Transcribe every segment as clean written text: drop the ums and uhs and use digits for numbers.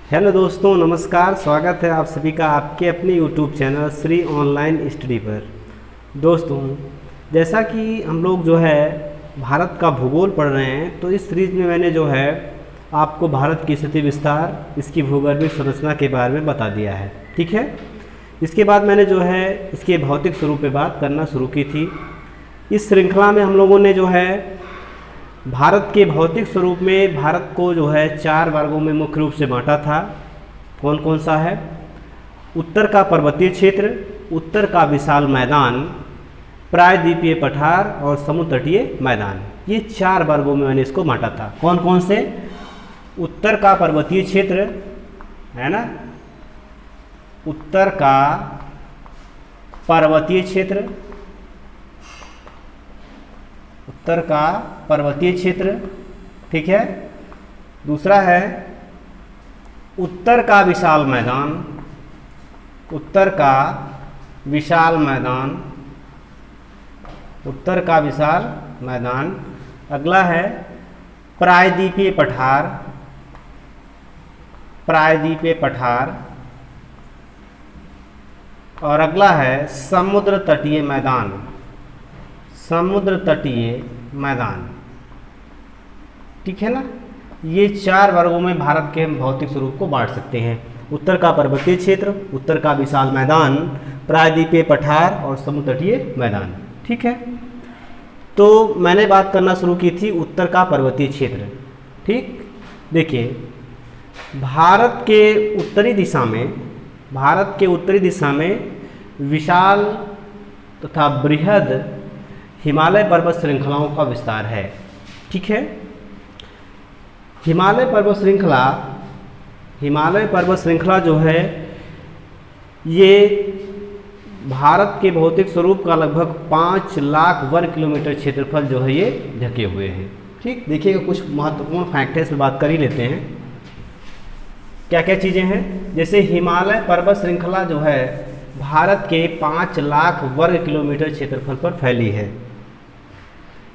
Hello दोस्तों, नमस्कार। स्वागत है आप सभी का आपके अपने YouTube channel Shri online study पर। दोस्तों, जैसा कि हम लोग जो है भारत का भूगोल पढ़ रहे हैं, तो इस सीरीज में मैंने जो है आपको भारत की स्थिति विस्तार, इसकी भूगर्भिक संरचना के बारे में बता दिया है। ठीक है। इसके बाद मैंने जो है इसके भौतिक स्वरूप पे बात करना शुरू की थी। इस श्रृंखला में हम लोगों ने जो है भारत के भौतिक स्वरूप में भारत को जो है 4 वर्गों में मुख्य रूप से बांटा था। कौन कौन सा है? उत्तर का पर्वतीय क्षेत्र, उत्तर का विशाल मैदान, प्रायद्वीपीय पठार और समुद्र तटीय मैदान। ये 4 वर्गों में मैंने इसको बांटा था। कौन कौन से? उत्तर का पर्वतीय क्षेत्र है ना, उत्तर का पर्वतीय क्षेत्र, उत्तर का पर्वतीय क्षेत्र, ठीक है। दूसरा है उत्तर का विशाल मैदान, उत्तर का विशाल मैदान, उत्तर का विशाल मैदान। अगला है प्रायद्वीपीय पठार, प्रायद्वीपीय पठार। और अगला है समुद्र तटीय मैदान, समुद्र तटीय मैदान। ठीक है ना। ये 4 वर्गों में भारत के हम भौतिक स्वरूप को बांट सकते हैं। उत्तर का पर्वतीय क्षेत्र, उत्तर का विशाल मैदान, प्रायद्वीपीय पठार और समुद्र तटीय मैदान। ठीक है। तो मैंने बात करना शुरू की थी उत्तर का पर्वतीय क्षेत्र। ठीक। देखिए, भारत के उत्तरी दिशा में, भारत के उत्तरी दिशा में विशाल तथा बृहद हिमालय पर्वत श्रृंखलाओं का विस्तार है। ठीक है। हिमालय पर्वत श्रृंखला, हिमालय पर्वत श्रृंखला जो है ये भारत के भौतिक स्वरूप का लगभग 5 लाख वर्ग किलोमीटर क्षेत्रफल जो है ये ढके हुए हैं। ठीक। देखिएगा, कुछ महत्वपूर्ण फैक्ट है, इस पर बात कर ही लेते हैं। क्या क्या चीज़ें हैं? जैसे हिमालय पर्वत श्रृंखला जो है भारत के 5 लाख वर्ग किलोमीटर क्षेत्रफल पर फैली है।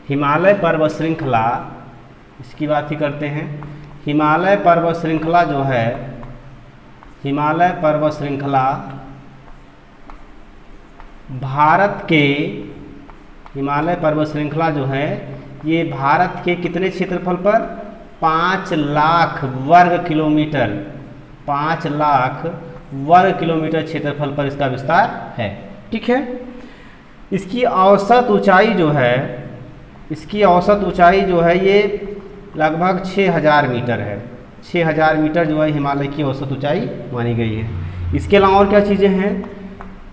हिमालय पर्वत श्रृंखला, इसकी बात ही करते हैं। हिमालय पर्वत श्रृंखला जो है, हिमालय पर्वत श्रृंखला भारत के, हिमालय पर्वत श्रृंखला जो है ये भारत के कितने क्षेत्रफल पर? 5 लाख वर्ग किलोमीटर, 5 लाख वर्ग किलोमीटर क्षेत्रफल पर इसका विस्तार है। ठीक है। इसकी औसत ऊंचाई जो है, इसकी औसत ऊंचाई जो है ये लगभग 6000 मीटर है। 6000 मीटर जो है हिमालय की औसत ऊंचाई मानी गई है। इसके अलावा और क्या चीज़ें हैं?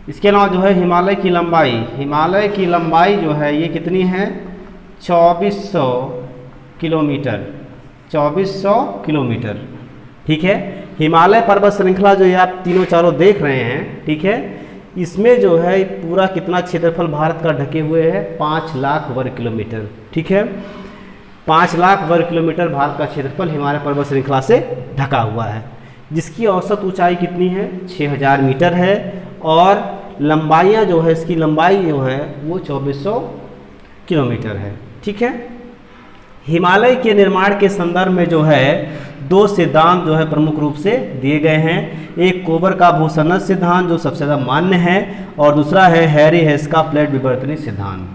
इसके अलावा जो है हिमालय की लंबाई, हिमालय की लंबाई जो है ये कितनी है? 2400 किलोमीटर, 2400 किलोमीटर। ठीक है। हिमालय पर्वत श्रृंखला जो ये आप तीनों चारों देख रहे हैं, ठीक है, इसमें जो है पूरा कितना क्षेत्रफल भारत का ढके हुए है? 5 लाख वर्ग किलोमीटर। ठीक है। 5 लाख वर्ग किलोमीटर भारत का क्षेत्रफल हिमालय पर्वत श्रृंखला से ढका हुआ है, जिसकी औसत ऊंचाई कितनी है? 6000 मीटर है। और लंबाइयाँ जो है, इसकी लंबाई जो है वो 2400 किलोमीटर है। ठीक है। हिमालय के निर्माण के संदर्भ में जो है 2 सिद्धांत जो है प्रमुख रूप से दिए गए हैं। एक कोबर का भूसन्नत सिद्धांत जो सबसे ज़्यादा मान्य है, और दूसरा है हैरी हेस का प्लेट विवर्तनी सिद्धांत।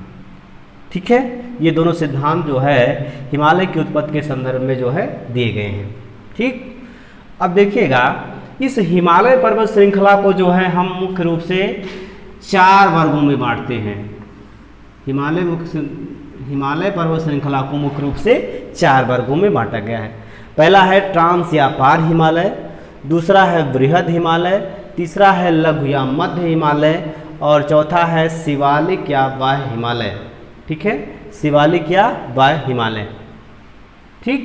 ठीक है। ये दोनों सिद्धांत जो है हिमालय की उत्पत्ति के संदर्भ में जो है दिए गए हैं। ठीक। अब देखिएगा, इस हिमालय पर्वत श्रृंखला को जो है हम मुख्य रूप से 4 वर्गों में बांटते हैं। हिमालय पर्वत श्रृंखला को मुख्य रूप से 4 वर्गों में बांटा गया है। पहला है ट्रांस या पार हिमालय, दूसरा है बृहद हिमालय, तीसरा है लघु या मध्य हिमालय, और चौथा है शिवालिक या बाह्य हिमालय। ठीक है। शिवालिक या बाह्य हिमालय। ठीक।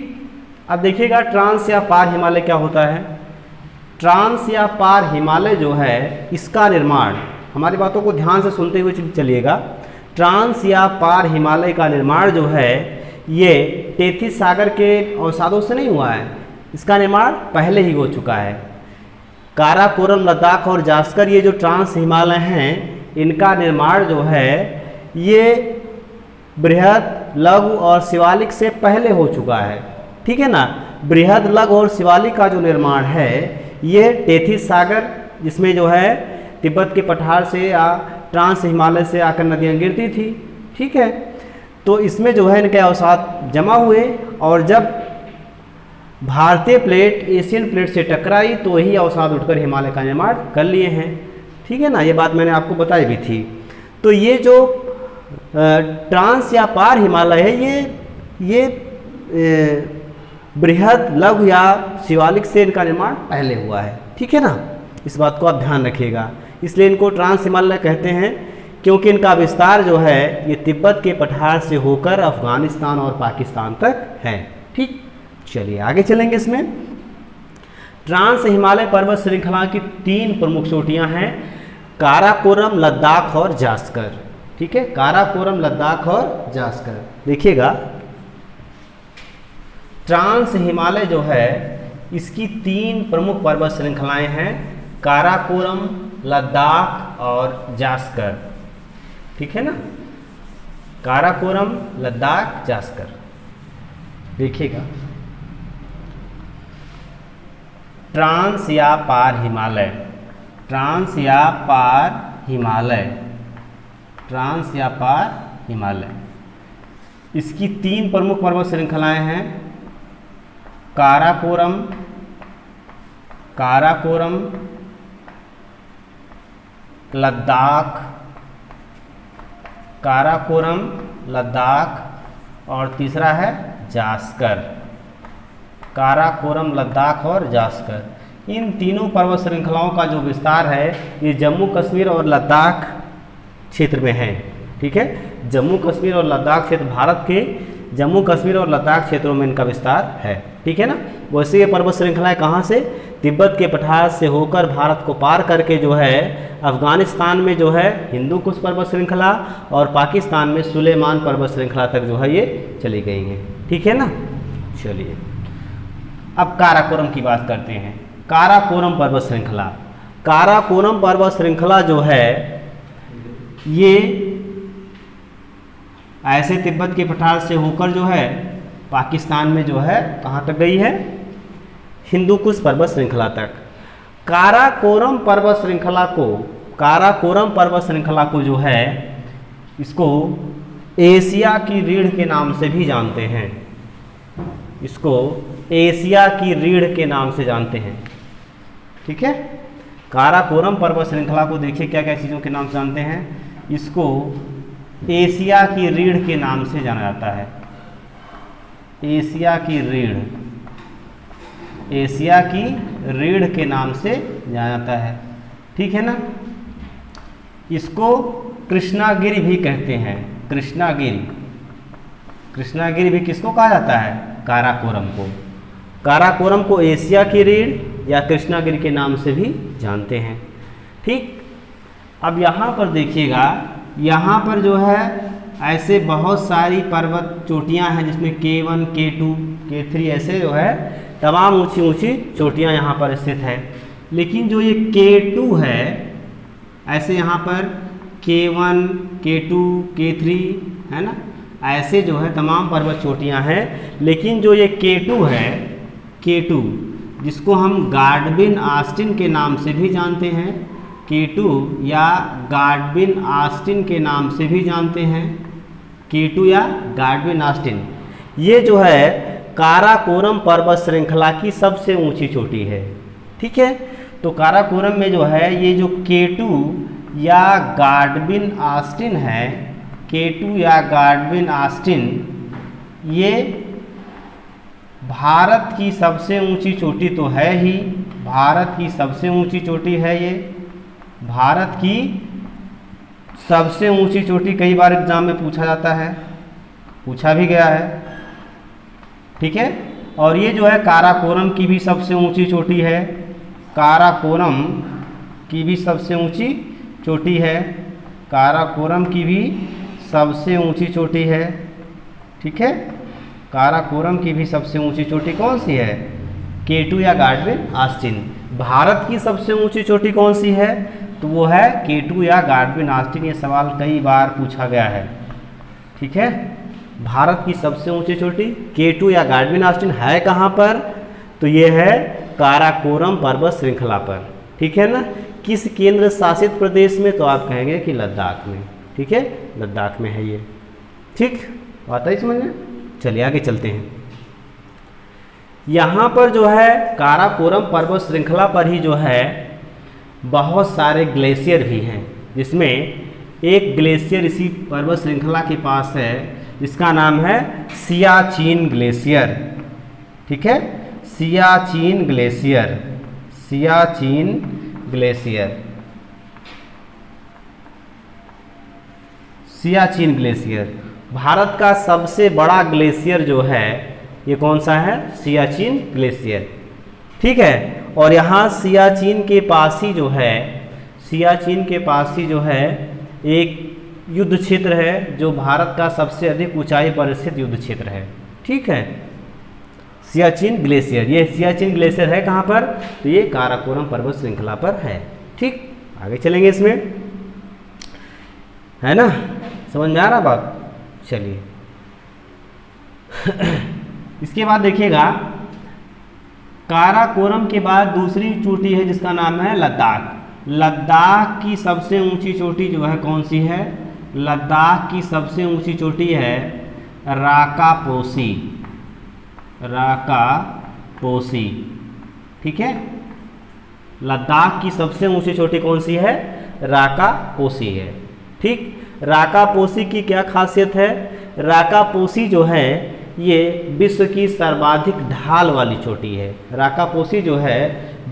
अब देखिएगा, ट्रांस या पार हिमालय क्या होता है? ट्रांस या पार हिमालय जो है इसका निर्माण, हमारी बातों को ध्यान से सुनते हुए चलिएगा। ट्रांस या पार हिमालय का निर्माण जो है ये तेथिस सागर के अवसादों से नहीं हुआ है, इसका निर्माण पहले ही हो चुका है। काराकोरम, लद्दाख और जास्कर, ये जो ट्रांस हिमालय हैं, इनका निर्माण जो है ये बृहद, लघु और शिवालिक से पहले हो चुका है। ठीक है ना। बृहद, लघु और शिवालिक का जो निर्माण है ये टेथिस सागर, जिसमें जो है तिब्बत के पठार से या ट्रांस हिमालय से आकर नदियाँ गिरती थी, ठीक है। तो इसमें जो है इनके अवसाद जमा हुए और जब भारतीय प्लेट एशियन प्लेट से टकराई तो वही अवसाद उठकर हिमालय का निर्माण कर लिए हैं, ठीक है ना। ये बात मैंने आपको बताई भी थी। तो ये जो ट्रांस या पार हिमालय है ये बृहद, लघु या शिवालिक से इनका निर्माण पहले हुआ है, ठीक है ना। इस बात को आप ध्यान रखिएगा। इसलिए इनको ट्रांस हिमालय कहते हैं क्योंकि इनका विस्तार जो है ये तिब्बत के पठार से होकर अफगानिस्तान और पाकिस्तान तक है, ठीक। चलिए आगे चलेंगे। इसमें ट्रांस हिमालय पर्वत श्रृंखला की 3 प्रमुख चोटियां हैं, काराकोरम, लद्दाख और जास्कर, ठीक है। काराकोरम, लद्दाख और जास्कर। देखिएगा ट्रांस हिमालय जो है इसकी 3 प्रमुख पर्वत श्रृंखलाएं हैं, काराकोरम, लद्दाख और जास्कर, ठीक है ना। काराकोरम, लद्दाख, जास्कर। देखिएगा ट्रांस या पार हिमालय, ट्रांस या पार हिमालय, ट्रांस या पार हिमालय, इसकी 3 प्रमुख पर्वत श्रृंखलाएं हैं, काराकोरम, काराकोरम, लद्दाख, काराकोरम, लद्दाख और तीसरा है जास्कर, काराकोरम, लद्दाख और जास्कर। इन तीनों पर्वत श्रृंखलाओं का जो विस्तार है ये जम्मू कश्मीर और लद्दाख क्षेत्र में है, ठीक है। जम्मू कश्मीर और लद्दाख क्षेत्र, भारत के जम्मू कश्मीर और लद्दाख क्षेत्रों में इनका विस्तार है, ठीक है ना। वैसे ये पर्वत श्रृंखलाएं कहाँ से, तिब्बत के पठार से होकर भारत को पार करके जो है अफगानिस्तान में जो है हिंदू कुश पर्वत श्रृंखला और पाकिस्तान में सुलेमान पर्वत श्रृंखला तक जो है ये चली गई हैं, ठीक है ना। चलिए अब काराकोरम की बात करते हैं। काराकोरम पर्वत श्रृंखला, काराकोरम पर्वत श्रृंखला जो है ये ऐसे तिब्बत के पठार से होकर जो है पाकिस्तान में जो है कहाँ तक गई है, हिंदू कुश पर्वत श्रृंखला तक। काराकोरम पर्वत श्रृंखला को, काराकोरम पर्वत श्रृंखला को जो है इसको एशिया की रीढ़ के नाम से भी जानते हैं, इसको एशिया की रीढ़ के नाम से जानते हैं, ठीक है। काराकोरम पर्वत श्रृंखला को देखिए क्या क्या चीज़ों के नाम से जानते हैं, इसको एशिया की रीढ़ के नाम से जाना जाता है, एशिया की रीढ़, एशिया की रीढ़ के नाम से जाना जाता है, ठीक है ना। इसको कृष्णागिरी भी कहते हैं, कृष्णागिरी, कृष्णागिरी भी किसको कहा जाता है, काराकोरम को। काराकोरम को एशिया की रीढ़ या कृष्णागिरी के नाम से भी जानते हैं, ठीक। अब यहाँ पर देखिएगा, यहाँ पर जो है ऐसे बहुत सारी पर्वत चोटियाँ हैं जिसमें K1, K2, K3 ऐसे जो है तमाम ऊंची ऊंची चोटियाँ यहाँ पर स्थित है। लेकिन जो ये K2 है, ऐसे यहाँ पर K1, K2, K3 है ना, ऐसे जो है तमाम पर्वत चोटियाँ हैं। लेकिन जो ये K2 है, K2 जिसको हम गाडविन ऑस्टिन के नाम से भी जानते हैं, K2 या गाडविन ऑस्टिन के नाम से भी जानते हैं, K2 या गाडविन ऑस्टिन, ये जो है काराकोरम पर्वत श्रृंखला की सबसे ऊंची चोटी है, ठीक है। तो काराकोरम में जो है ये जो K2 या गाडविन ऑस्टिन है, K2 या गाडविन ऑस्टिन, ये भारत की सबसे ऊंची चोटी तो है ही, भारत की सबसे ऊंची चोटी है ये, भारत की सबसे ऊंची चोटी। कई बार एग्जाम में पूछा जाता है, पूछा भी गया है, ठीक है। और ये जो है काराकोरम की भी सबसे ऊंची चोटी है, काराकोरम की भी सबसे ऊंची चोटी है, काराकोरम की भी सबसे ऊंची चोटी है, ठीक है। काराकोरम की भी सबसे ऊंची चोटी कौन सी है, K2 या गाडविन ऑस्टिन। भारत की सबसे ऊंची चोटी कौन सी है, तो वो है K2 या गाडविन ऑस्टिन। ये सवाल कई बार पूछा गया है, ठीक है। भारत की सबसे ऊंची चोटी K2 या गार्डविन ऑस्टिन है कहाँ पर? तो ये है काराकोरम पर्वत श्रृंखला पर। ठीक है ना। किस केंद्र शासित प्रदेश में? तो आप कहेंगे कि लद्दाख में। ठीक है, लद्दाख में है ये। ठीक, बात है समझ में। चलिए आगे चलते हैं। यहाँ पर जो है काराकोरम पर्वत श्रृंखला पर ही जो है बहुत सारे ग्लेशियर भी हैं, जिसमें एक ग्लेशियर इसी पर्वत श्रृंखला के पास है जिसका नाम है सियाचिन ग्लेशियर। ठीक है, Siachen glacier, Siachen glacier, Siachen glacier. Bharat का सबसे बड़ा ग्लेशियर जो है ये कौन सा है? सियाचिन ग्लेशियर। ठीक है, और यहाँ सियाचिन के पास ही जो है, सियाचिन के पास ही जो है एक युद्ध क्षेत्र है जो भारत का सबसे अधिक ऊंचाई पर स्थित युद्ध क्षेत्र है। ठीक है, सियाचिन ग्लेशियर। ये सियाचिन ग्लेशियर है कहाँ पर? तो ये काराकोरम पर्वत श्रृंखला पर है। ठीक, आगे चलेंगे इसमें, है ना, समझ में आ रहा बात। चलिए इसके बाद देखिएगा, काराकोरम के बाद दूसरी चोटी है जिसका नाम है लद्दाख। लद्दाख की सबसे ऊंची चोटी जो है कौन सी है? लद्दाख की सबसे ऊंची चोटी है राकापोसी, राकापोसी। ठीक है, लद्दाख की सबसे ऊंची चोटी कौन सी है? राकापोसी है। ठीक, राकापोसी की क्या खासियत है? राकापोसी जो है ये विश्व की सर्वाधिक ढाल वाली चोटी है। राकापोसी जो है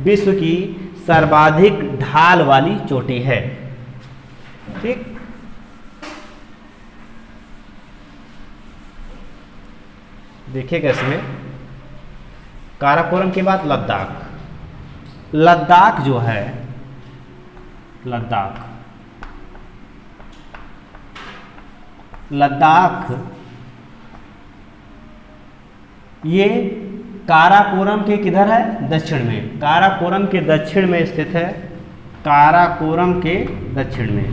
विश्व की सर्वाधिक ढाल वाली चोटी है। ठीक, देखिएगा इसमें काराकोरम के बाद लद्दाख। लद्दाख जो है, लद्दाख, लद्दाख ये काराकोरम के किधर है? दक्षिण में। काराकोरम के दक्षिण में स्थित है। काराकोरम के दक्षिण में,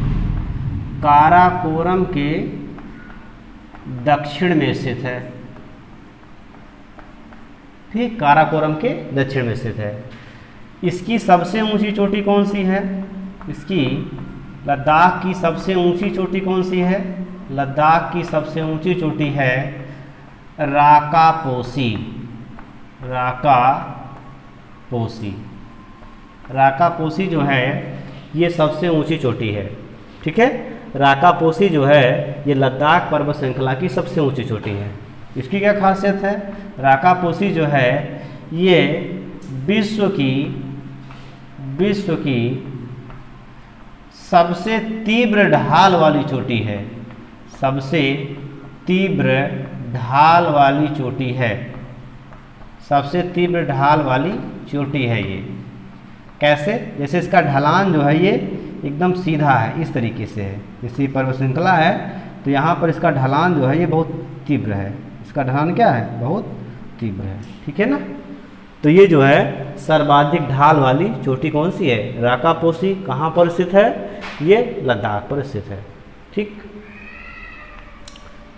काराकोरम के दक्षिण में स्थित है। ठीक, काराकोरम के दक्षिण में स्थित है। इसकी सबसे ऊंची चोटी कौन सी है? इसकी, लद्दाख की सबसे ऊंची चोटी कौन सी है? लद्दाख की सबसे ऊंची चोटी है राकापोसी, राकापोसी। राकापोसी जो है ये सबसे ऊंची चोटी है। ठीक है, राकापोसी जो है ये लद्दाख पर्वत श्रृंखला की सबसे ऊंची चोटी है। इसकी क्या खासियत है? राकापोसी जो है ये विश्व की सबसे तीव्र ढाल वाली चोटी है। सबसे तीव्र ढाल वाली चोटी है। सबसे तीव्र ढाल वाली चोटी है ये। कैसे? जैसे इसका ढलान जो है ये एकदम सीधा है, इस तरीके से है। जैसे पर्वत श्रृंखला है तो यहाँ पर इसका ढलान जो है ये बहुत तीव्र है। इसका ढलान क्या है? बहुत तीव्र है। ठीक है ना। तो ये जो है सर्वाधिक ढाल वाली चोटी कौन सी है? राकापोसी। कहाँ पर स्थित है? ये लद्दाख पर स्थित है। ठीक,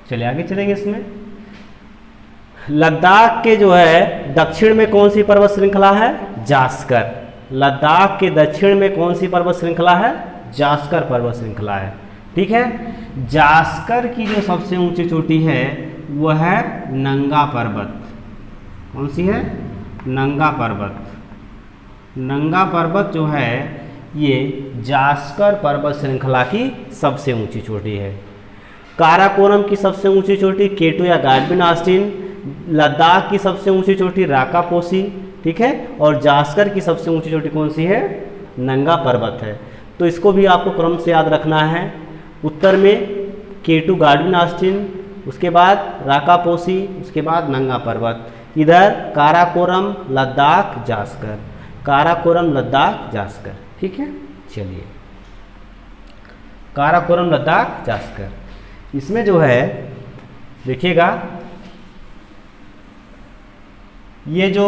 चलिए आगे चलेंगे इसमें। लद्दाख के जो है दक्षिण में कौन सी पर्वत श्रृंखला है? जास्कर। लद्दाख के दक्षिण में कौन सी पर्वत श्रृंखला है? जास्कर पर्वत श्रृंखला है। ठीक है, जास्कर की जो सबसे ऊंची चोटी है वह है नंगा पर्वत। कौन सी है? नंगा पर्वत। नंगा पर्वत जो है ये जास्कर पर्वत श्रृंखला की सबसे ऊंची चोटी है। काराकोरम की सबसे ऊंची चोटी K2 या गार्डविन ऑस्टिन। लद्दाख की सबसे ऊंची चोटी राकापोसी। ठीक है, और जास्कर की सबसे ऊंची चोटी कौन सी है? नंगा पर्वत है। तो इसको भी आपको क्रम से याद रखना है। उत्तर में K2 गार्डविन ऑस्टिन, उसके बाद राकापोसी, उसके बाद नंगा पर्वत। इधर काराकोरम, लद्दाख, जास्कर। काराकोरम, लद्दाख, जास्कर। ठीक है, चलिए काराकोरम, लद्दाख, जास्कर। इसमें जो है देखिएगा ये जो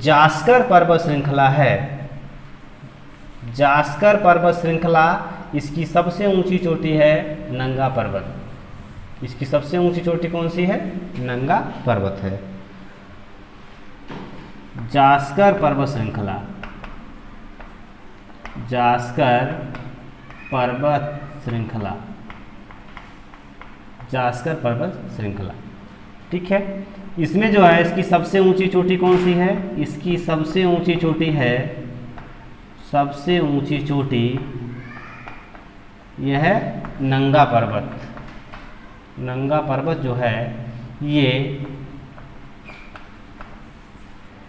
जास्कर पर्वत श्रृंखला है, जास्कर पर्वत श्रृंखला, इसकी सबसे ऊंची चोटी है नंगा पर्वत। इसकी सबसे ऊंची चोटी कौन सी है? नंगा पर्वत है। जास्कर पर्वत श्रृंखला, जास्कर पर्वत श्रृंखला, जास्कर पर्वत श्रृंखला, ठीक है। इसमें जो है इसकी सबसे ऊंची चोटी कौन सी है? इसकी सबसे ऊंची चोटी है, सबसे ऊंची चोटी यह है नंगा पर्वत। नंगा पर्वत जो है ये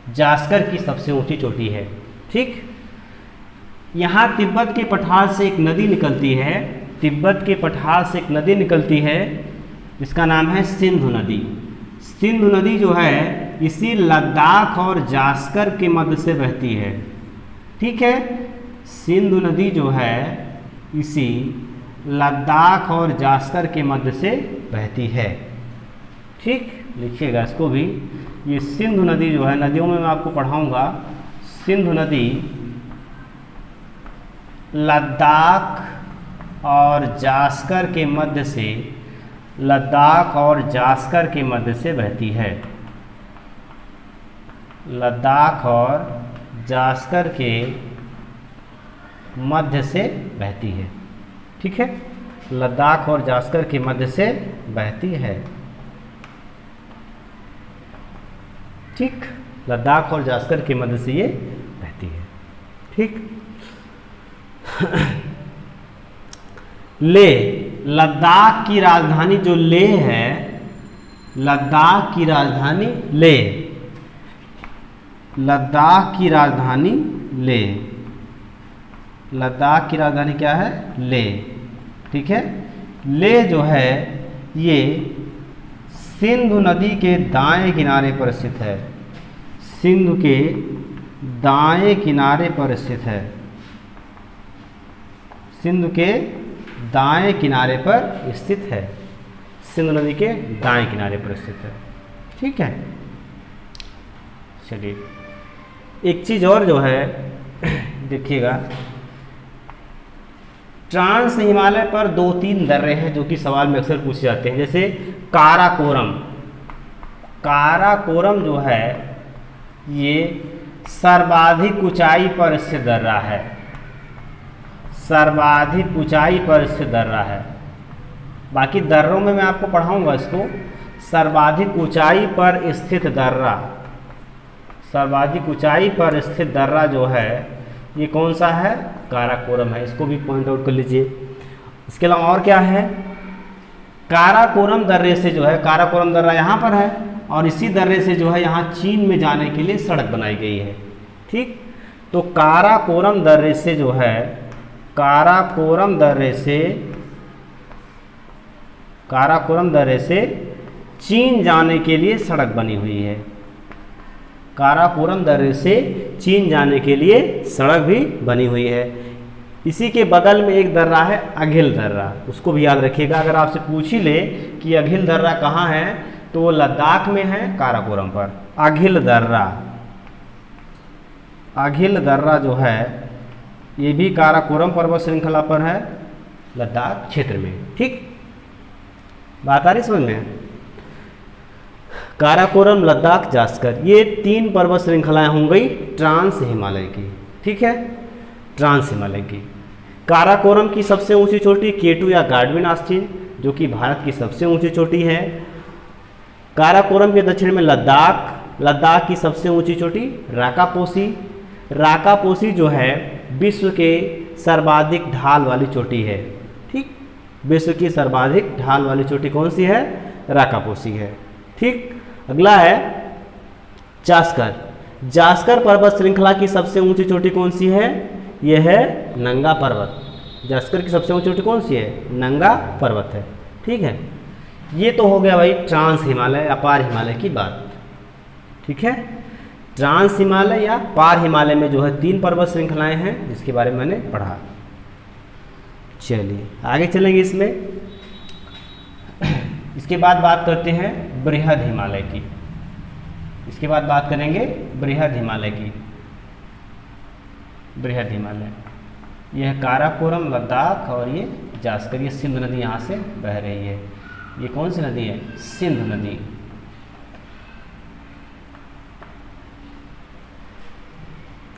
जास्कर की सबसे ऊंची चोटी है, ठीक। यहाँ तिब्बत के पठार से एक नदी निकलती है, तिब्बत के पठार से एक नदी निकलती है जिसका नाम है सिंधु नदी। सिंधु नदी जो है इसी लद्दाख और जास्कर के मध्य से बहती है, ठीक है। सिंधु नदी जो है इसी लद्दाख और जास्कर के मध्य से बहती है, ठीक। लिखिएगा इसको भी, ये सिंधु नदी जो है, नदियों में मैं आपको पढ़ाऊंगा। सिंधु नदी लद्दाख और जास्कर के मध्य से, लद्दाख और जास्कर के मध्य से बहती है। लद्दाख और जास्कर के मध्य से बहती है, ठीक है। लद्दाख और जास्कर के मध्य से बहती है, ठीक। लद्दाख और जास्कर के मध्य से ये बहती है, ठीक। ले, लद्दाख की राजधानी जो ले है, लद्दाख की राजधानी ले, लद्दाख की राजधानी ले, लद्दाख की राजधानी क्या है? ले, ठीक है। ले जो है ये सिंधु नदी के दाएं किनारे पर स्थित है, सिंधु के दाएं किनारे पर स्थित है, सिंधु के दाएं किनारे पर स्थित है, सिंधु नदी के दाएं किनारे पर स्थित है, ठीक है। चलिए एक चीज़ और जो है देखिएगा, ट्रांस हिमालय पर 2-3 दर्रे हैं जो कि सवाल में अक्सर पूछे जाते हैं, जैसे काराकोरम। काराकोरम जो है ये सर्वाधिक ऊंचाई पर स्थित दर्रा है, सर्वाधिक ऊंचाई पर स्थित दर्रा है। बाकी दर्रों में मैं आपको पढ़ाऊंगा इसको। सर्वाधिक ऊंचाई पर स्थित दर्रा, सर्वाधिक ऊंचाई पर स्थित दर्रा जो है ये कौन सा है? काराकोरम है। इसको भी पॉइंट आउट कर लीजिए। इसके अलावा और क्या है? काराकोरम दर्रे से जो है, काराकोरम दर्रा यहाँ पर है और इसी दर्रे से जो है यहाँ चीन में जाने के लिए सड़क बनाई गई है, ठीक। तो काराकोरम दर्रे से जो है, काराकोरम दर्रे से, काराकोरम दर्रे से चीन जाने के लिए सड़क बनी हुई है। काराकोरम दर्रे से चीन जाने के लिए सड़क भी बनी हुई है। इसी के बगल में एक दर्रा है अघिल दर्रा, उसको भी याद रखिएगा। अगर आपसे पूछ ही ले कि अघिल दर्रा कहाँ है तो वो लद्दाख में है, काराकोरम पर। अघिल दर्रा, अघिल दर्रा जो है ये भी काराकोरम पर्वत श्रृंखला पर है, लद्दाख क्षेत्र में, ठीक। बात आ रही समझ में? काराकोरम, लद्दाख, जास्कर, ये 3 पर्वत श्रृंखलाएं हो गई ट्रांस हिमालय की, ठीक है, ट्रांस हिमालय की। काराकोरम की सबसे ऊंची चोटी K2 या गार्डविन आस्टीन जो कि भारत की सबसे ऊंची चोटी है। काराकोरम के दक्षिण में लद्दाख, लद्दाख की सबसे ऊंची चोटी राकापोसी। राकापोसी जो है विश्व के सर्वाधिक ढाल वाली चोटी है, ठीक। विश्व की सर्वाधिक ढाल वाली चोटी कौन सी है? राकापोसी है, ठीक। अगला है जास्कर। जास्कर पर्वत श्रृंखला की सबसे ऊंची चोटी कौन सी है? यह है नंगा पर्वत। जास्कर की सबसे ऊंची चोटी कौन सी है? नंगा पर्वत है, ठीक है। ये तो हो गया भाई ट्रांस हिमालय या पार हिमालय की बात, ठीक है। ट्रांस हिमालय या पार हिमालय में जो है 3 पर्वत श्रृंखलाएं हैं जिसके बारे में मैंने पढ़ा। चलिए आगे चलेंगे इसमें। इसके बाद बात करते हैं बृहद हिमालय की। इसके बाद बात करेंगे बृहद हिमालय की। बृहद हिमालय यह काराकोरम, लद्दाख और ये जास्कर, ये सिंधु नदी यहाँ से बह रही है। ये कौन सी नदी है? सिंध नदी।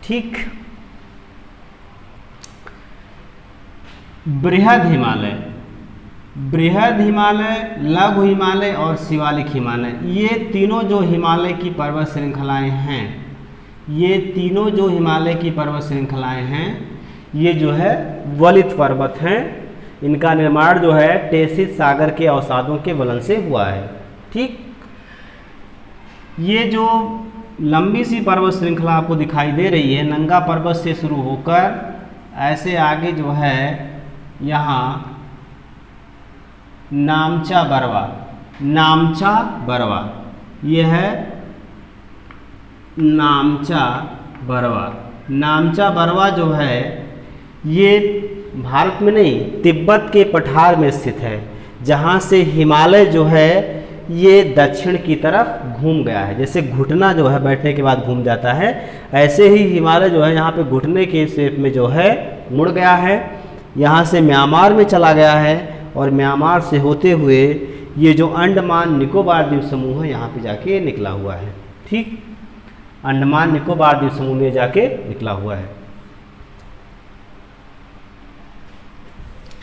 ठीक। बृहद हिमालय, बृहद हिमालय, लघु हिमालय और शिवालिक हिमालय, ये तीनों जो हिमालय की पर्वत श्रृंखलाएं हैं, ये तीनों जो हिमालय की पर्वत श्रृंखलाएं हैं, ये जो है वलित पर्वत हैं। इनका निर्माण जो है टेसिस सागर के अवसादों के वलन से हुआ है। ठीक। ये जो लंबी सी पर्वत श्रृंखला आपको दिखाई दे रही है, नंगा पर्वत से शुरू होकर ऐसे आगे जो है यहाँ नामचा बरवा, नामचा बरवा, ये है नामचा बरवा। नामचा बरवा जो है ये भारत में नहीं, तिब्बत के पठार में स्थित है, जहाँ से हिमालय जो है ये दक्षिण की तरफ घूम गया है। जैसे घुटना जो है बैठने के बाद घूम जाता है, ऐसे ही हिमालय जो है यहाँ पे घुटने के शेप में जो है मुड़ गया है, यहाँ से म्यांमार में चला गया है और म्यांमार से होते हुए ये जो अंडमान निकोबार द्वीप समूह है यहाँ पे जाके निकला हुआ है। ठीक। अंडमान निकोबार द्वीप समूह में जाके निकला हुआ है।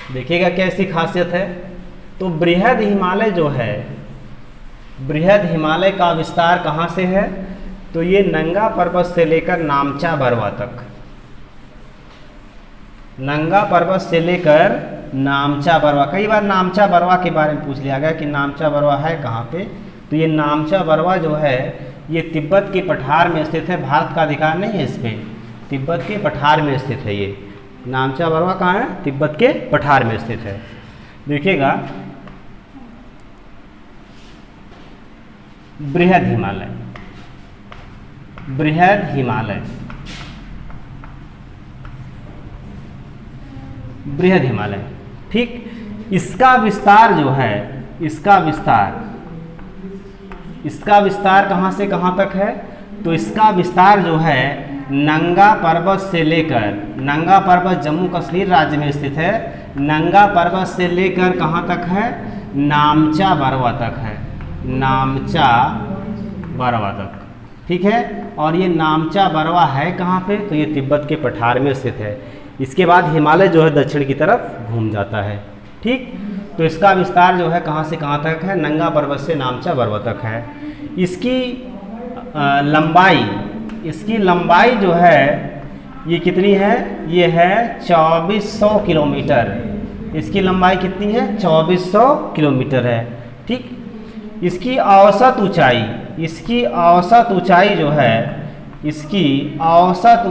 देखिएगा कैसी खासियत है। तो बृहद हिमालय जो है, बृहद हिमालय का विस्तार कहाँ से है? तो ये नंगा पर्वत से लेकर नामचा बरवा तक, नंगा पर्वत से लेकर नामचा बरवा। कई बार नामचा बरवा के बारे में पूछ लिया गया कि नामचा बरवा है कहाँ पे। तो ये नामचा बरवा जो है ये तिब्बत के पठार में स्थित है, भारत का अधिकार नहीं है इस पर, तिब्बत के पठार में स्थित है। ये नामचा बरवा कहाँ है? तिब्बत के पठार में स्थित है। देखिएगा बृहद हिमालय, बृहद हिमालय, बृहद हिमालय। ठीक। इसका विस्तार जो है, इसका विस्तार कहाँ से कहाँ तक है? तो इसका विस्तार जो है नंगा पर्वत से लेकर, नंगा पर्वत जम्मू कश्मीर राज्य में स्थित है, नंगा पर्वत से लेकर कहाँ तक है? नामचा बरवा तक है, नामचा बरवा तक। ठीक है। और ये नामचा बरवा है कहाँ पे? तो ये तिब्बत के पठार में स्थित है। इसके बाद हिमालय जो है दक्षिण की तरफ घूम जाता है। ठीक। तो इसका विस्तार जो है कहाँ से कहाँ तक है? नंगा पर्वत से नामचा बरवा तक है। इसकी लंबाई जो है ये कितनी है? ये है 2400 किलोमीटर। इसकी लंबाई कितनी है? 2400 किलोमीटर है। ठीक। इसकी औसत ऊंचाई, इसकी औसत ऊंचाई जो है, इसकी औसत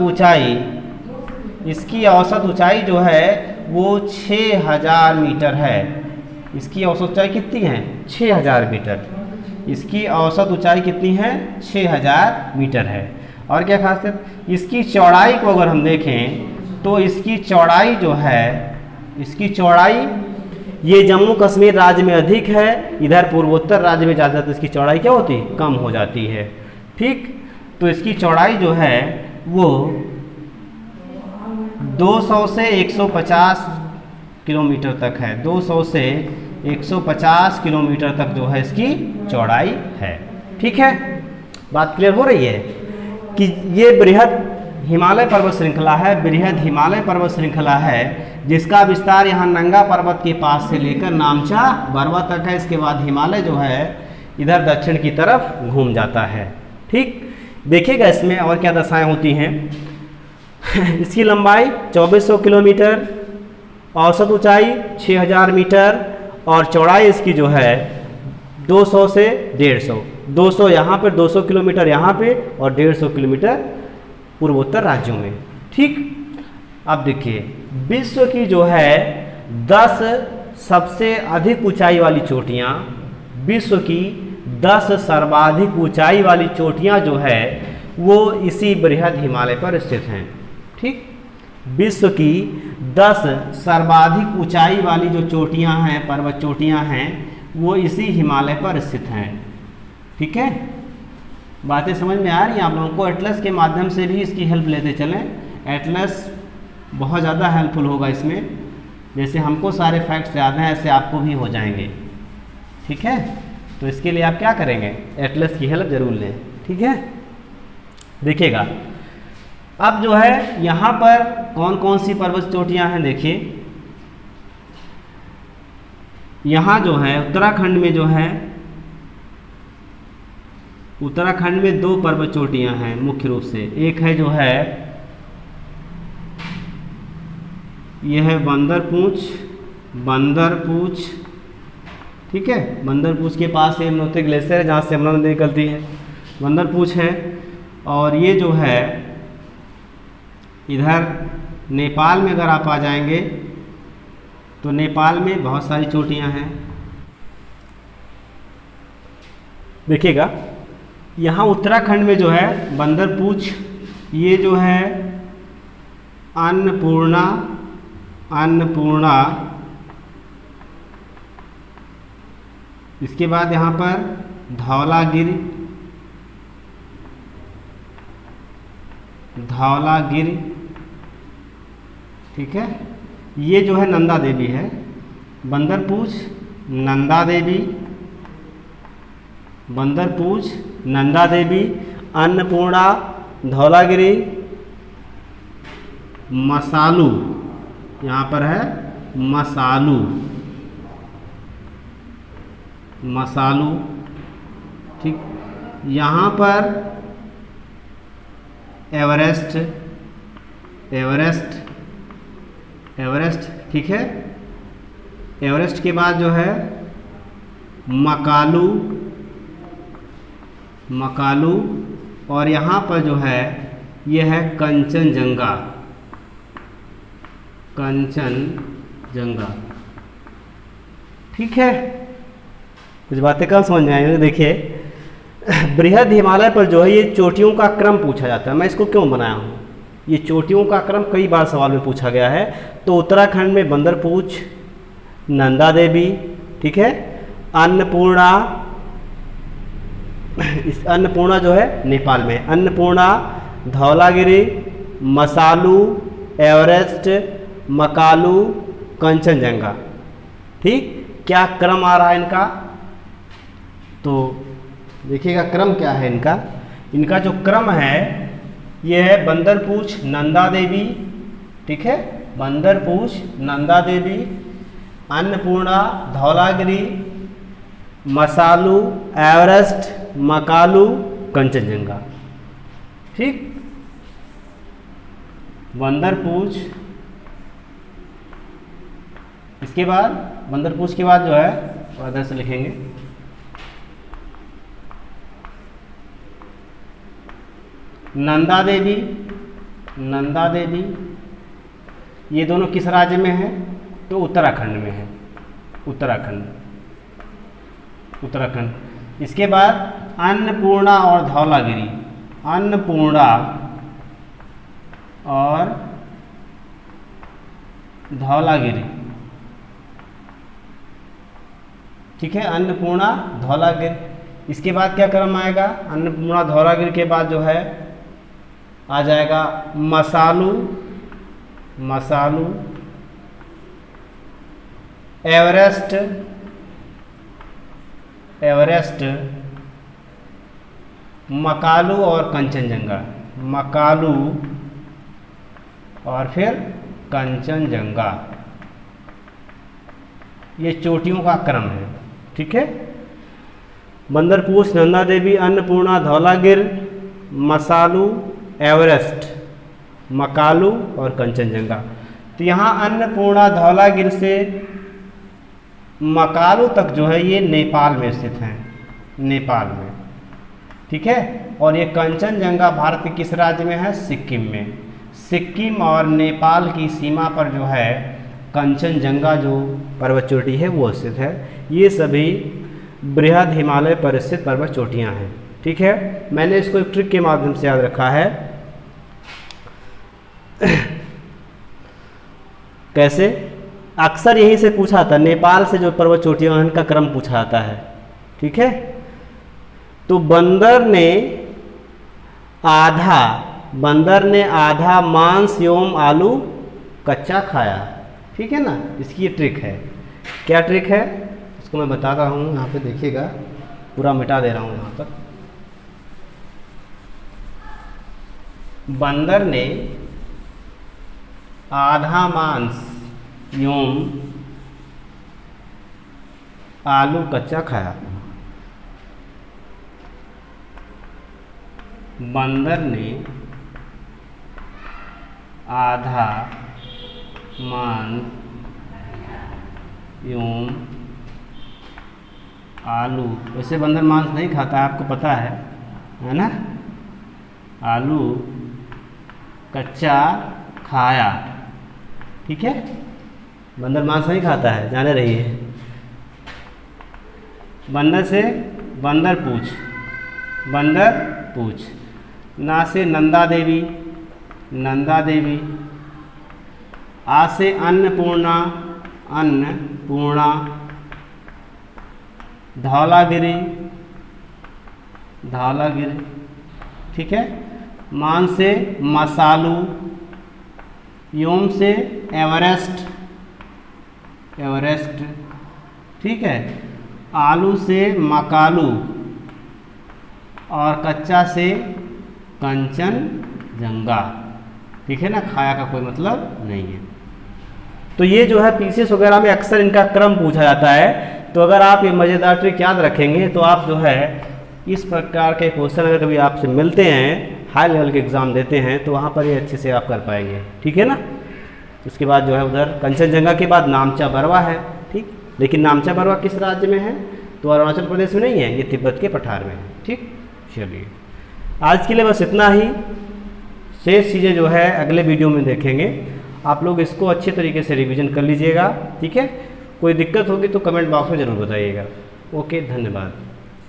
ऊंचाई जो है वो 6000 मीटर है। इसकी औसत ऊंचाई कितनी है? 6000 मीटर। इसकी औसत ऊंचाई कितनी है? 6000 मीटर है। और क्या खासियत? इसकी चौड़ाई को अगर हम देखें तो इसकी चौड़ाई जो है, इसकी चौड़ाई ये जम्मू कश्मीर राज्य में अधिक है, इधर पूर्वोत्तर राज्य में ज़्यादा, तो इसकी चौड़ाई क्या होती है? कम हो जाती है। ठीक। तो इसकी चौड़ाई जो है वो 200 से 150 किलोमीटर तक है। 200 से 150 किलोमीटर तक जो है इसकी चौड़ाई है। ठीक है। बात क्लियर हो रही है कि ये बृहद हिमालय पर्वत श्रृंखला है, बृहद हिमालय पर्वत श्रृंखला है, जिसका विस्तार यहाँ नंगा पर्वत के पास से लेकर नामचा बरवा तक है। इसके बाद हिमालय जो है इधर दक्षिण की तरफ घूम जाता है। ठीक। देखिएगा इसमें और क्या दशाएं होती हैं। इसकी लंबाई 2400 किलोमीटर, औसत ऊंचाई 6000 मीटर और चौड़ाई इसकी जो है 200 से 150, 200 यहाँ पर, 200 किलोमीटर यहाँ पे और 150 किलोमीटर पूर्वोत्तर राज्यों में। ठीक। अब देखिए विश्व की जो है 10 सबसे अधिक ऊंचाई वाली चोटियाँ, विश्व की 10 सर्वाधिक ऊंचाई वाली चोटियाँ जो है वो इसी बृहद हिमालय पर स्थित हैं। ठीक। विश्व की 10 सर्वाधिक ऊंचाई वाली जो चोटियाँ हैं, पर्वत चोटियाँ हैं, वो इसी हिमालय पर स्थित हैं। ठीक है। बातें समझ में आ रही हैं आप लोगों को? एटलस के माध्यम से भी इसकी हेल्प लेते चलें। एटलस बहुत ज़्यादा हेल्पफुल होगा इसमें। जैसे हमको सारे फैक्ट्स याद हैं ऐसे आपको भी हो जाएंगे। ठीक है, तो इसके लिए आप क्या करेंगे, एटलस की हेल्प जरूर लें। ठीक है, देखिएगा अब जो है यहाँ पर कौन कौन सी पर्वत चोटियाँ हैं। देखिए यहाँ जो है उत्तराखंड में जो है, उत्तराखंड में 2 पर्वत चोटियाँ हैं मुख्य रूप से। एक है जो है यह है बंदरपूछ, ठीक है, बंदरपूछ के पास यमुनोत्री ग्लेशियर है जहाँ से यमुना नदी निकलती है, बंदरपूछ है। और ये जो है इधर नेपाल में अगर आप आ जाएंगे तो नेपाल में बहुत सारी चोटियाँ हैं। देखिएगा यहाँ उत्तराखंड में जो है बंदरपूछ, ये जो है अन्नपूर्णा, इसके बाद यहाँ पर धौलागिरी, ठीक है, ये जो है नंदा देवी है। बंदरपूछ, नंदा देवी, अन्नपूर्णा, धौलागिरी, मसालू, यहाँ पर है मसालू, ठीक, यहाँ पर एवरेस्ट, ठीक है। एवरेस्ट के बाद जो है मकालू, और यहाँ पर जो है ये है कंचनजंगा, ठीक है। कुछ बातें कम समझ में आएंगी। देखिए बृहद हिमालय पर जो है ये चोटियों का क्रम पूछा जाता है। मैं इसको क्यों बनाया हूँ, ये चोटियों का क्रम कई बार सवाल में पूछा गया है। तो उत्तराखंड में बंदरपूछ, नंदा देवी, ठीक है, अन्नपूर्णा जो है नेपाल में, अन्नपूर्णा, धौलागिरी, मसालू, एवरेस्ट, मकालू, कंचनजंगा, ठीक। क्या क्रम आ रहा है इनका, तो देखिएगा क्रम क्या है इनका जो क्रम है ये है बंदरपूछ, नंदा देवी, ठीक है, बंदरपूछ, नंदा देवी, अन्नपूर्णा, धौलागिरी, मसालू, एवरेस्ट, मकालू, कंचनजंगा, ठीक। बंदरपूछ, इसके बाद बंदरपूछ के बाद जो है इधर से लिखेंगे नंदा देवी, ये दोनों किस राज्य में है, तो उत्तराखंड में है, उत्तराखंड। इसके बाद अन्नपूर्णा और धौलागिरी, अन्नपूर्णा और धौलागिरी, ठीक है, अन्नपूर्णा, धौलागिरी। इसके बाद क्या क्रम आएगा, अन्नपूर्णा, धौलागिरी के बाद जो है आ जाएगा मसालू, एवरेस्ट, मकालू और कंचनजंगा, मकालू और फिर कंचनजंगा। ये चोटियों का क्रम है, ठीक है। बंदरपूछ, नंदा देवी, अन्नपूर्णा, धौलागिर, मसालू, एवरेस्ट, मकालू और कंचनजंगा। तो यहाँ अन्नपूर्णा, धौलागिर से मकालू तक जो है ये नेपाल में स्थित हैं, नेपाल में, ठीक है। और ये कंचनजंगा भारत के किस राज्य में है, सिक्किम में। सिक्किम और नेपाल की सीमा पर जो है कंचनजंगा जो पर्वत चोटी है वो स्थित है। ये सभी बृहद हिमालय पर स्थित पर्वत चोटियाँ हैं, ठीक है। मैंने इसको एक ट्रिक के माध्यम से याद रखा है। कैसे, अक्सर यहीं से पूछा था, नेपाल से जो पर्वत चोटियाँ हैं इनका क्रम पूछा जाता है, ठीक है। तो बंदर ने आधा मांस एवं आलू कच्चा खाया, ठीक है ना। इसकी ये ट्रिक है। क्या ट्रिक है, इसको मैं बताता हूँ, यहाँ पे देखिएगा, पूरा मिटा दे रहा हूँ यहाँ पर। बंदर ने आधा मांस एवं आलू कच्चा खाया। बंदर ने आधा मांस एवं आलू, वैसे बंदर मांस नहीं खाता है, आपको पता है ना। आलू कच्चा खाया, ठीक है। बंदर मांस नहीं खाता है, जाने रहिए। बंदर से बंदर पूछ, ना से नंदा देवी, आ से अन्नपूर्णा, धौलागिरी, ठीक है। मान से मसालू, योम से एवरेस्ट, ठीक है। आलू से मकालू और कच्चा से कंचनजंगा, ठीक है ना। खाया का कोई मतलब नहीं है। तो ये जो है पीसीएस वगैरह में अक्सर इनका क्रम पूछा जाता है। तो अगर आप ये मज़ेदार ट्रिक याद रखेंगे तो आप जो है इस प्रकार के क्वेश्चन अगर कभी आपसे मिलते हैं, हाई लेवल के एग्ज़ाम देते हैं, तो वहाँ पर ये अच्छे से आप कर पाएंगे, ठीक है ना। उसके बाद जो है उधर कंचनजंगा के बाद नामचा बरवा है, ठीक। लेकिन नामचा बरवा किस राज्य में है? तो अरुणाचल प्रदेश में नहीं है, ये तिब्बत के पठार में है, ठीक। चलिए आज के लिए बस इतना ही। शेष चीज़ें जो है अगले वीडियो में देखेंगे। आप लोग इसको अच्छे तरीके से रिवीजन कर लीजिएगा, ठीक है। कोई दिक्कत होगी तो कमेंट बॉक्स में ज़रूर बताइएगा। ओके, धन्यवाद।